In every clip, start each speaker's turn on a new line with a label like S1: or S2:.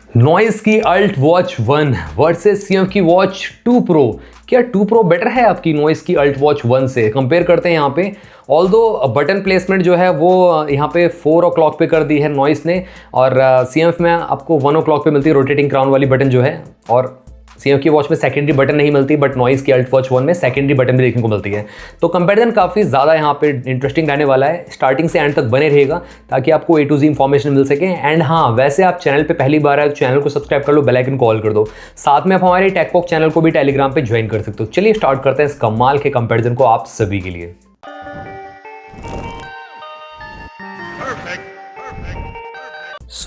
S1: Noise की Alt Watch 1 versus CF की watch 2 pro. क्या 2 प्रो बेटर है आपकी नॉइस की अल्ट वॉच 1 से? कंपेयर करते हैं यहाँ पे। ऑल्दो बटन प्लेसमेंट जो है वो यहाँ पे 4 o'clock पे कर दी है नॉइस ने, और सीएफ में आपको 1 o'clock पे मिलती है रोटेटिंग क्राउन वाली बटन जो है। और सीएफ की वॉच में सेकेंडरी बटन नहीं मिलती, बट नॉइस की अल्ट वॉच 1 में सेकेंडरी बटन भी देखने को मिलती है। तो कंपैरिजन काफ़ी ज़्यादा यहाँ पे इंटरेस्टिंग रहने वाला है। स्टार्टिंग से एंड तक बने रहेगा ताकि आपको A to Z इंफॉर्मेशन मिल सके। एंड हाँ, वैसे आप चैनल पे पहली बार आए तो चैनल को सब्सक्राइब कर लो, बेल आइकन कॉल कर दो। साथ में आप हमारे टेकपॉक चैनल को भी टेलीग्राम पे ज्वाइन कर सकते हो। चलिए स्टार्ट करते हैं इस कमाल के कंपैरिजन को आप सभी के लिए।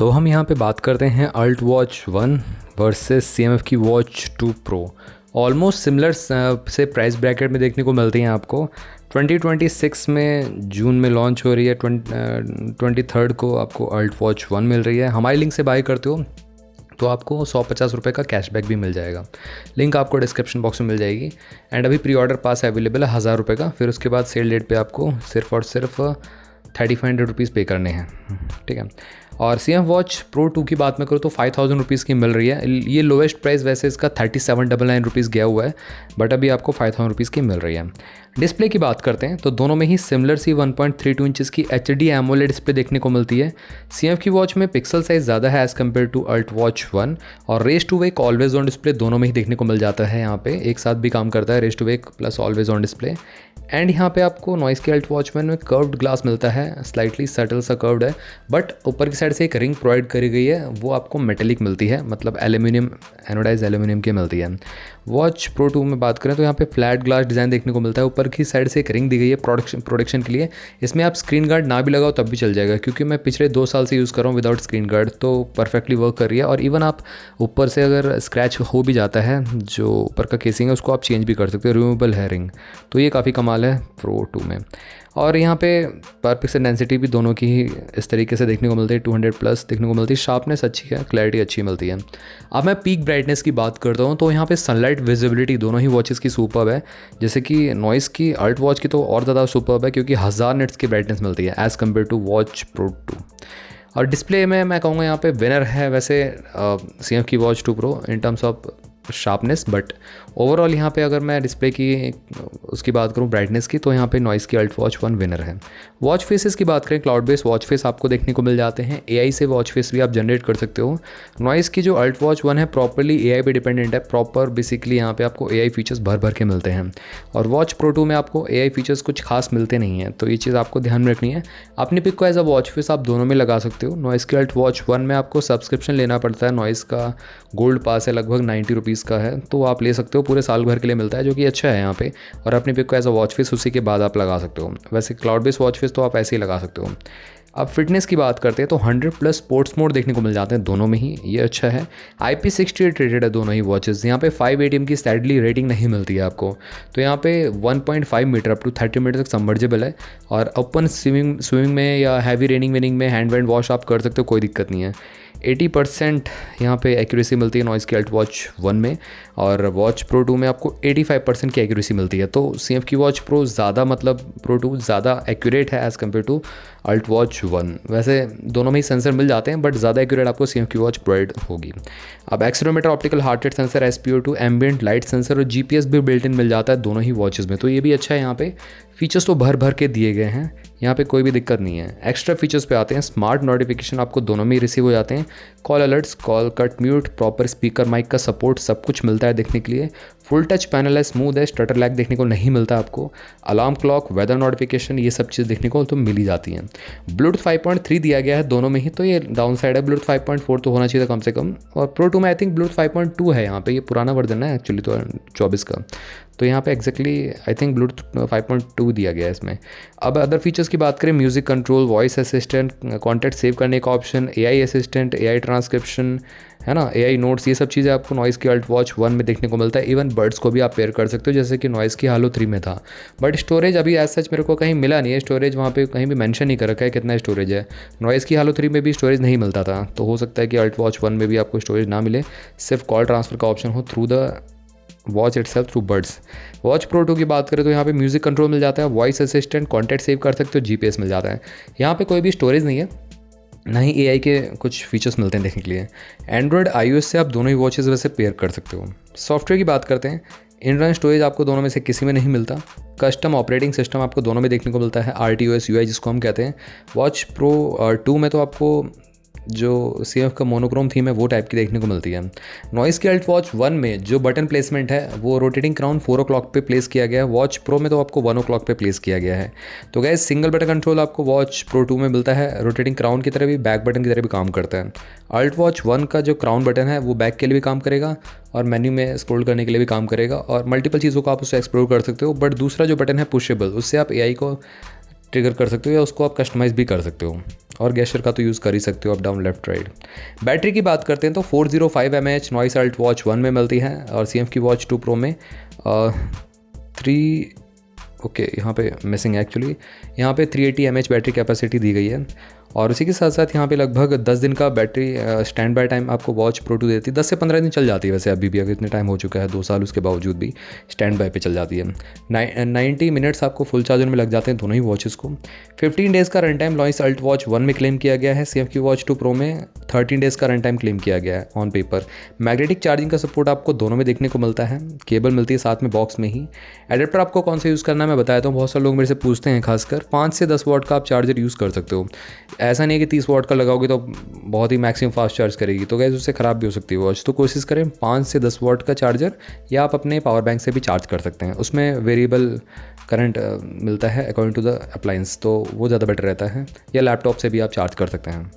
S1: हम यहाँ पे बात करते हैं अल्ट वॉच 1 वर्सेस CMF की वॉच 2 प्रो। ऑलमोस्ट सिमिलर से प्राइस ब्रैकेट में देखने को मिलती हैं आपको। 2026 में जून में लॉन्च हो रही है, 23rd को आपको अल्ट वॉच 1 मिल रही है। हमारी लिंक से बाय करते हो तो आपको 150 रुपये का कैशबैक भी मिल जाएगा। लिंक आपको डिस्क्रिप्शन बॉक्स में मिल जाएगी। एंड अभी प्री ऑर्डर पास अवेलेबल है 1000 रुपये का। फिर उसके बाद सेल डेट पे आपको सिर्फ और सिर्फ 3500 रुपीज़ पे करने हैं, ठीक है। और CMF वॉच प्रो 2 की बात मैं करूँ तो 5000 रुपीज़ की मिल रही है। ये लोवेस्ट प्राइस वैसे इसका 3799 रुपीज़ गया हुआ है, बट अभी आपको 5000 रुपीज़ की मिल रही है। डिस्प्ले की बात करते हैं तो दोनों में ही सिमिलर सी 1.32 इंचेस की HD AMOLED डिस्प्ले देखने को मिलती है। CMF की वॉच में पिक्सल साइज ज़्यादा है as compare to Alt Watch 1, और raise to wake always on display दोनों में ही देखने को मिल जाता है। यहाँ पे एक साथ भी काम करता है, raise to wake plus always on display. And यहाँ पे आपको नॉइस के अल्ट वॉच में कर्व्ड ग्लास मिलता है, स्लाइटली सटल सा कर्व्ड है, बट ऊपर की साइड से एक रिंग प्रोवाइड करी गई है, वो आपको मेटेलिक मिलती है, मतलब एल्यूमिनियम, एनोडाइज एल्यूमिनियम की मिलती है। वॉच प्रो 2 में बात करें तो यहाँ पे फ्लैट ग्लास डिज़ाइन देखने को मिलता है, ऊपर की साइड से एक रिंग दी गई है प्रोटेक्शन के लिए। इसमें आप स्क्रीन गार्ड ना भी लगाओ तब भी चल जाएगा, क्योंकि मैं पिछले 2 साल से यूज़ कर रहा हूँ विदाउट स्क्रीन गार्ड, तो परफेक्टली वर्क कर रही है। और इवन आप ऊपर से अगर स्क्रैच हो भी जाता है, जो ऊपर का केसिंग है उसको आप चेंज भी कर सकते हो, रिमूवेबल है रिंग, तो ये काफ़ी कमाल है प्रो 2 में। और यहाँ पे पर पिक्सल डेंसिटी भी दोनों की ही इस तरीके से देखने को मिलती है, 200+ देखने को मिलती है। शार्पनेस अच्छी है, क्लैरिटी अच्छी मिलती है। अब मैं पीक ब्राइटनेस की बात करता हूँ तो यहाँ पे सनलाइट विजिबिलिटी दोनों ही वॉचेस की सुपर्ब है। जैसे कि नॉइस की अल्ट वॉच की तो और ज़्यादा सुपर्ब है, क्योंकि 1000 निट्स की ब्राइटनेस मिलती है as compare to watch pro 2। और डिस्प्ले में मैं कहूँगा यहाँ पे विनर है वैसे CMF की watch 2 pro in terms of sharpness, but overall यहाँ पे अगर मैं डिस्प्ले की उसकी बात करूँ ब्राइटनेस की, तो यहाँ पे नॉइस की अल्ट वॉच 1 विनर है। वॉच फेसेस की बात करें, क्लाउड बेस्ड वॉच फेस आपको देखने को मिल जाते हैं। AI से वॉच फेस भी आप जनरेट कर सकते हो। नॉइस की जो अल्ट वॉच 1 है प्रॉपरली AI पे डिपेंडेंट है, प्रॉपर बेसिकली यहाँ पे आपको AI फीचर्स भर भर के मिलते हैं। और वॉच प्रो 2 में आपको AI फीचर्स कुछ खास मिलते नहीं हैं, तो ये चीज़ आपको ध्यान में रखनी है। अपनी पिक को एज अ वॉच फेस आप दोनों में लगा सकते हो। नॉइस की अल्ट वॉच 1 में आपको सब्सक्रिप्शन लेना पड़ता है, नॉइस का गोल्ड पास है, लगभग 90 रुपीज़ का है, तो आप ले सकते हो, पूरे साल भर के लिए मिलता है, जो कि अच्छा है यहाँ पे। और अपनी पिक को एज अ वॉच फेस उसी के बाद आप लगा सकते हो। वैसे क्लाउड बेस्ड वॉच फेस तो आप ऐसे ही लगा सकते हो। अब फिटनेस की बात करते हैं तो 100+ स्पोर्ट्स मोड देखने को मिल जाते हैं दोनों में ही, ये अच्छा है। IP68 रेटेड है दोनों ही वॉचेस। यहाँ पे 5 ATM की स्टैडली रेटिंग नहीं मिलती है आपको, तो यहाँ पे 1.5 मीटर अप टू 30 मीटर तक सबमर्जेबल है। और ओपन स्विमिंग में या हैवी रेनिंग में हैंड वैंड वॉश आप कर सकते हो, कोई दिक्कत नहीं है। 80% यहाँ पे एक्यूरेसी मिलती है नॉइस की अल्ट वॉच 1 में, और वॉच प्रो 2 में आपको 85% की एक्यूरेसी मिलती है। तो CMF की वॉच प्रो ज़्यादा, मतलब प्रो 2 ज़्यादा एक्यूरेट है as compare to Alt Watch 1। वैसे दोनों में ही सेंसर मिल जाते हैं, बट ज़्यादा एक्यूरेट आपको CMF की वॉच प्रोवाइड होगी। अब accelerometer, optical heart rate sensor, SpO2, ambient light sensor और GPS भी बिल्ट इन मिल जाता है दोनों ही वॉचेस में, तो ये भी अच्छा है। यहाँ पे फीचर्स तो भर भर के दिए गए हैं, यहाँ पे कोई भी दिक्कत नहीं है। एक्स्ट्रा फीचर्स पे आते हैं, स्मार्ट नोटिफिकेशन आपको दोनों में ही रिसीव हो जाते हैं। Call alerts, call cut mute, proper speaker mic का सपोर्ट, सब कुछ मिलता है देखने के लिए। फुल टच पैनल है, स्मूथ है, स्टटर लैग देखने को नहीं मिलता आपको। अलार्म क्लॉक, वेदर नोटिफिकेशन, ये सब चीज़ देखने को तो मिल ही जाती हैं। ब्लूटूथ 5.3 दिया गया है दोनों में ही, तो ये डाउन साइड है। ब्लूटूथ 5.4 तो होना चाहिए था कम से कम। और प्रो 2 में आई थिंक ब्लूटूथ 5.2 है यहाँ पे, ये पुराना वर्जन है एक्चुअली तो 24 का, तो यहाँ पे एक्जैक्टली आई थिंक ब्लूटूथ 5.2 दिया गया है इसमें। अब अदर फीचर्स की बात करें, music control, voice assistant, contact save करने का option, AI assistant, AI transcription, है ना, AI नोट्स, ये सब चीज़ें आपको नॉइस की अल्ट वॉच 1 में देखने को मिलता है। इवन बर्ड्स को भी आप पेयर कर सकते हो, जैसे कि नॉइस की हालो 3 में था। बट स्टोरेज अभी एज सच मेरे को कहीं मिला नहीं है, स्टोरेज वहाँ पे कहीं भी मेंशन नहीं कर रखा है कितना स्टोरेज है। नॉइस की हालो 3 में भी स्टोरेज नहीं मिलता था, तो हो सकता है कि अल्ट वॉच 1 में भी आपको स्टोरेज ना मिले, सिर्फ कॉल ट्रांसफर का ऑप्शन हो through the watch itself through buds. Watch pro 2 की बात करें तो यहाँ पे म्यूजिक कंट्रोल मिल जाता है, वॉइस असिस्टेंट, कॉन्टैक्ट सेव कर सकते हो, GPS मिल जाता है। यहाँ पे कोई भी स्टोरेज नहीं है, ना ही AI के कुछ फीचर्स मिलते हैं देखने के लिए। एंड्रॉयड iOS से आप दोनों ही वॉचेस वैसे पेयर कर सकते हो। सॉफ्टवेयर की बात करते हैं, इंटरनल स्टोरेज आपको दोनों में से किसी में नहीं मिलता। कस्टम ऑपरेटिंग सिस्टम आपको दोनों में देखने को मिलता है, RTOS UI जिसको हम कहते हैं। वॉच प्रो 2 में तो आपको जो CMF का मोनोक्रोम थीम है वो टाइप की देखने को मिलती है। नॉइस की अल्ट वॉच 1 में जो बटन प्लेसमेंट है वो रोटेटिंग क्राउन 4 o'clock पे प्लेस किया गया है। वॉच प्रो में तो आपको 1 o'clock पे प्लेस किया गया है। तो गैस सिंगल बटन कंट्रोल आपको वॉच प्रो 2 में मिलता है, रोटेटिंग क्राउन की तरह भी, बैक बटन की तरह भी काम करता है। अल्ट वॉच 1 का जो क्राउन बटन है वो बैक के लिए भी काम करेगा और मेन्यू में स्क्रॉल करने के लिए भी काम करेगा और मल्टीपल चीज़ों को आप उससे एक्सप्लोर कर सकते हो। बट दूसरा जो बटन है पुशेबल, उससे आप AI को ट्रिगर कर सकते हो या उसको आप कस्टमाइज़ भी कर सकते हो और गेस्चर का तो यूज़ कर ही सकते हो, up down left right. Battery की बात करते हैं तो 405 mAh नॉइस अल्ट वॉच 1 में मिलती है और CMF की वॉच 2 प्रो में 3 ओके यहाँ पे मिसिंग एक्चुअली, यहाँ पे 380 mAh बैटरी कैपेसिटी दी गई है और उसी के साथ साथ यहाँ पे लगभग 10 दिन का बैटरी स्टैंड बाय टाइम आपको वॉच प्रो 2 देती है। 10 से 15 दिन चल जाती है वैसे अभी भी, अगर इतने टाइम हो चुका है 2 साल उसके बावजूद भी स्टैंड बाय पे चल जाती है। 90 मिनट्स आपको फुल चार्जर में लग जाते हैं दोनों ही वॉचेस को। 15 डेज़ का run time Noise Alt Watch 1 में क्लेम किया गया है। CMF की वॉच 2 प्रो में 13 डेज़ का रन टाइम क्लेम किया गया है ऑन पेपर। मैग्नेटिक चार्जिंग का सपोर्ट आपको दोनों में देखने को मिलता है, केबल मिलती है साथ में बॉक्स में ही। एडेप्टर आपको कौन सा यूज़ करना है मैं बताया हूँ, बहुत सारे लोग मेरे से पूछते हैं, खासकर 5 से 10 वाट का आप चार्जर यूज़ कर सकते हो। ऐसा नहीं है कि 30 वाट का लगाओगे तो बहुत ही मैक्सिमम फास्ट चार्ज करेगी, तो गैस उससे ख़राब भी हो सकती है वॉच। तो कोशिश करें 5 से 10 वाट का चार्जर, या आप अपने पावर बैंक से भी चार्ज कर सकते हैं, उसमें वेरिएबल करंट मिलता है अकॉर्डिंग टू द अप्लायंस, तो वो ज़्यादा बेटर रहता है। या लैपटॉप से भी आप चार्ज कर सकते हैं।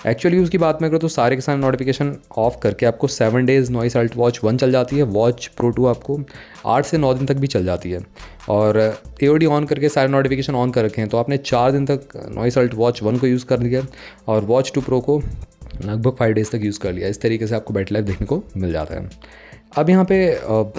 S1: एक्चुअल यूज़ की बात मैं करूँ तो सारे के सारे नोटिफिकेशन ऑफ करके आपको 7 डेज़ नॉइस अल्ट वॉच 1 चल जाती है। वॉच प्रो 2 आपको 8 से 9 दिन तक भी चल जाती है। और AOD ऑन करके सारे नोटिफिकेशन ऑन कर रखे हैं तो आपने 4 दिन तक नॉइस अल्ट वॉच 1 को यूज़ कर लिया और वॉच 2 प्रो को लगभग 5 डेज़ तक यूज़ कर लिया। इस तरीके से आपको बैटरी लाइफ देखने को मिल जाता है। अब यहाँ पे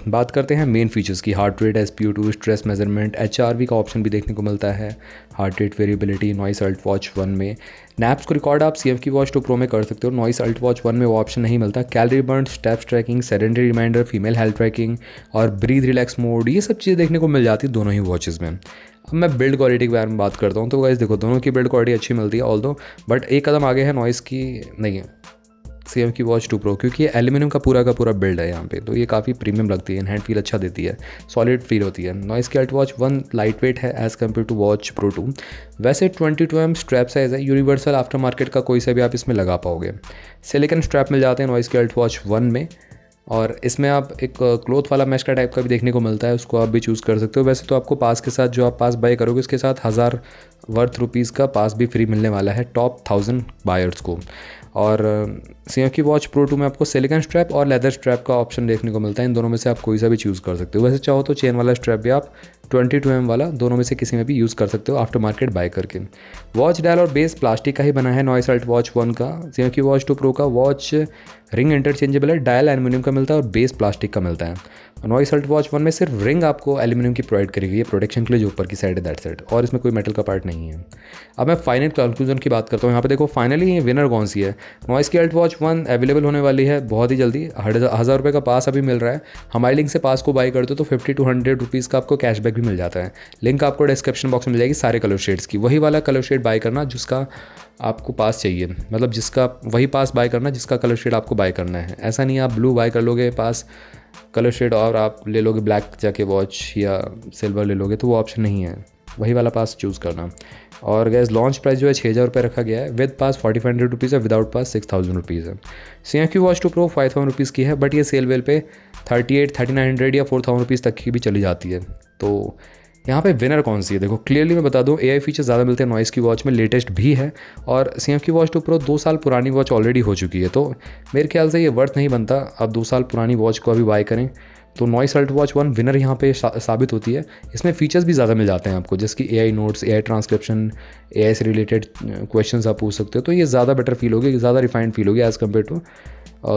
S1: बात करते हैं मेन फीचर्स की। Heart rate, SpO2, stress measurement, HRV का ऑप्शन भी देखने को मिलता है। Heart rate variability Noise Alt Watch 1 में। नैप्स को रिकॉर्ड आप CMF की वॉच 2 प्रो में कर सकते हो, नॉइस अल्ट वॉच 1 में वो ऑप्शन नहीं मिलता। Calorie burn, steps tracking, sedentary reminder, female health tracking और ब्रीथ रिलैक्स मोड, ये सब चीज़ें देखने को मिल जाती है दोनों ही वॉचेस में। अब मैं बिल्ड क्वालिटी के बारे में बात करता हूँ तो गाइस देखो, दोनों की बिल्ड क्वालिटी अच्छी मिलती है ऑल्दो, बट एक कदम आगे है नॉइस की नहीं है CMF की वॉच 2 प्रो, क्योंकि ये एल्यूमिनियम का पूरा बिल्ड है यहाँ पे, तो ये काफ़ी प्रीमियम लगती है, हैंड फील अच्छा देती है, सॉलिड फील होती है। नॉइस की अल्ट वॉच 1 लाइट वेट है as compare to watch pro 2। वैसे 22mm स्ट्रैप साइज़ है, यूनिवर्सल आफ्टर मार्केट का कोई सा भी आप इसमें लगा पाओगे। सिलिकन स्ट्रैप मिल जाते हैं नॉइस की अल्ट वॉच 1 में और इसमें आप एक क्लॉथ वाला मैश का टाइप का भी देखने को मिलता है, उसको आप भी चूज़ कर सकते हो। वैसे तो आपको पास के साथ जो आप पास बाय करोगे उसके साथ 1000 वर्थ रुपीज़ का पास भी फ्री मिलने वाला है टॉप 1000 बायर्स को। और CMF की वॉच प्रो 2 में आपको सिलिकन स्ट्रैप और लेदर स्ट्रैप का ऑप्शन देखने को मिलता है। इन दोनों में से आप कोई सा भी चूज़ कर सकते हो। वैसे चाहो तो चेन वाला स्ट्रैप भी आप 22mm वाला दोनों में से किसी में भी यूज़ कर सकते हो आफ्टर मार्केट बाय करके। वॉच डायल और बेस प्लास्टिक का ही बना है नॉइस अल्ट वॉच 1 का। CMF की वॉच 2 प्रो का वॉच रिंग इंटरचेंजेबल है, डायल एल्यूमिनियम का मिलता है और बेस प्लास्टिक का मिलता है। नॉइस अल्ट वॉच 1 में सिर्फ रिंग आपको एल्यूमिनियम की प्रोवाइड करेगी, ये प्रोटेक्शन के लिए जो ऊपर की साइड है दैट साइड, और इसमें कोई मेटल का पार्ट नहीं है। अब मैं फाइनल कंक्लूजन की बात करता हूँ। यहाँ पे देखो फाइनली ये विनर कौन सी है। नॉइस की अल्ट वॉच 1 अवेलेबल होने वाली है बहुत ही जल्दी। 1000 रुपये का पास अभी मिल रहा है। हमारे लिंक से पास को बाई करते हो तो 50 to 100 रुपीज़ का आपको कैशबैक भी मिल जाता है। लिंक आपको डिस्क्रिप्शन बॉक्स में मिल जाएगी सारे कलर शेड्स की। वही वाला कलर शेड बाय करना जिसका आपको पास चाहिए, मतलब जिसका वही पास बाय करना जिसका कलर शेड आपको बाय करना है। ऐसा नहीं आप ब्लू बाय कर लोगे पास कलर शेड और आप ले लोगे ब्लैक जाके वॉच या सिल्वर ले लोगे, तो वो ऑप्शन नहीं है, वही वाला पास चूज़ करना। और गैस लॉन्च प्राइस जो है 6000 रुपये रखा गया है। विद पास 4500 रुपीज़ है, विदाउट पास 6000 रुपीज़ है। CMF की वॉच 2 प्रो 5000 रुपीज़ की है, बट ये सेल वेल पे 3900 या 4000 रुपीज़ तक की भी चली जाती है। तो यहाँ पे विनर कौन सी है देखो, क्लियरली मैं बता दूँ, AI फीचर ज़्यादा मिलते हैं नॉइस की वॉच में, लेटेस्ट भी है। और CMF की वॉच 2 प्रो 2 साल पुरानी वॉच ऑलरेडी हो चुकी है, तो मेरे ख्याल से ये वर्थ नहीं बनता आप 2 साल पुरानी वॉच को अभी बाय करें। तो नॉइस अल्ट वॉच 1 विनर यहाँ पे साबित होती है। इसमें फीचर्स भी ज़्यादा मिल जाते हैं आपको, जैसे कि AI notes, AI transcription, AI से रिलेटेड क्वेश्चंस आप पूछ सकते हो, तो ये ज़्यादा बेटर फील होगी, ज़्यादा रिफाइंड फील होगी एज़ कम्पेयर टू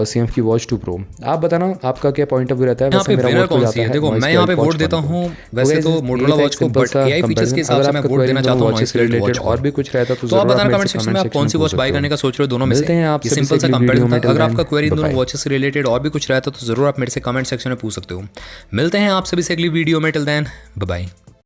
S1: CMF की वॉच 2 प्रो। आप बताना आपका क्या पॉइंट ऑफ व्यू रहता है।
S2: यहाँ पे विनर कौन सी है देखो, मैं यहाँ पे वोट देता हूँ वैसे तो मोटोरोला वॉच को, बट AI फीचर्स के हिसाब से मैं वोट देना चाहता हूँ नॉइस की वॉच को।
S1: और भी कुछ रहता
S2: तो आप बताना कमेंट सेक्शन में आप कौन सी वॉच बाय करने का सोच रहे हो दोनों में से। ये सिंपल सा कंपैरिजन था। अगर आपका क्वेरी इन दोनों वॉचेस से रिलेटेड और भी कुछ रहता तो जरूर आप मेरे से कमेंट सेक्शन में पूछ सकते हो। मिलते हैं आप सभी से अगली वीडियो में। Till then bye bye.